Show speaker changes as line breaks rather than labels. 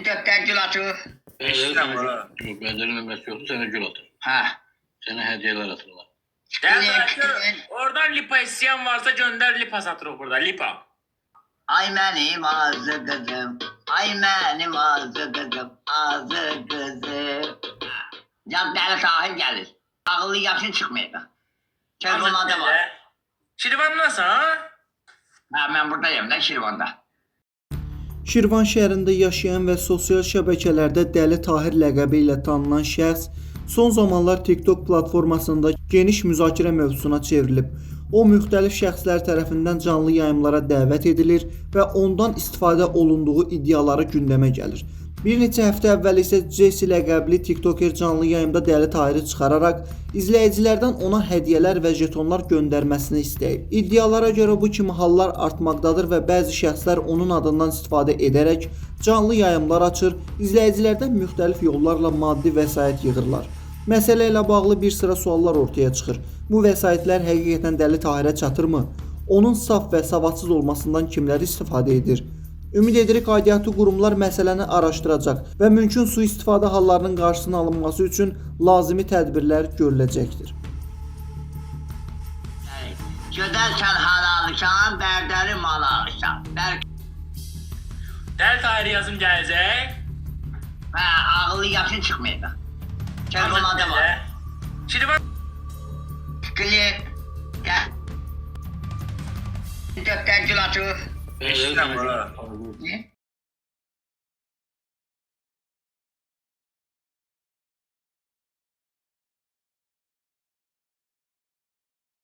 Dörtler gül atıyor.
Eşitəm bunu.
Yok, benden nömrəsi yoxdur, sənə gül atır.
Ha.
Sənə hədiyyələr atırlar.
Oradan lipa isteyen varsa gönder, lipa satırıq burada, lipa.
Ay benim ağzı kızım. Ay benim ağzı kızım. Ağzı kızım. Ya Dəli Tahir gelir. Ağıllı yaşın çıkmayacak. Telefonlarda var.
Şirvandasın ha?
Ha, ben buradayım da Şirvanda.
Şirvan şəhərində yaşayan və sosial şəbəkələrdə Dəli Tahir ləqəbi ilə tanınan şəxs son zamanlar TikTok platformasında geniş müzakirə mövzusuna çevrilib. O, müxtəlif şəxslər tərəfindən canlı yayımlara dəvət edilir və ondan istifadə olunduğu iddiaları gündəmə gəlir. Bir neçə həftə əvvəl isə Jesse ləqəbli TikToker canlı yayımda Dəli Tahiri çıxararaq izləyicilərdən ona hədiyyələr və jetonlar göndərməsini istəyib. İddialara görə bu kimi hallar artmaqdadır və bəzi şəxslər onun adından istifadə edərək canlı yayımlar açır, izləyicilərdən müxtəlif yollarla maddi vəsait yığırlar. Məsələ ilə bağlı bir sıra suallar ortaya çıxır. Bu vəsaitlər həqiqətən Dəli Tahirə çatırmı? Onun saf və savadsız olmasından kimlər istifadə edir? Ümid edirik aidiyyatı qurumlar məsələni araşdıracaq və mümkün sui-istifadə hallarının qarşısının alınması üçün lazımi tədbirlər görüləcəkdir.
Gödərsən halalışan, bərdəri malalışan.
Dəli Tahir yazım gələcək.
Ha, ağıllı yaşın çıkmayacak. Telefonlarda var.
Şirvan...
Klip. Ya. Dörtler gül atıyor.
Eşitəm bunu.
Ne?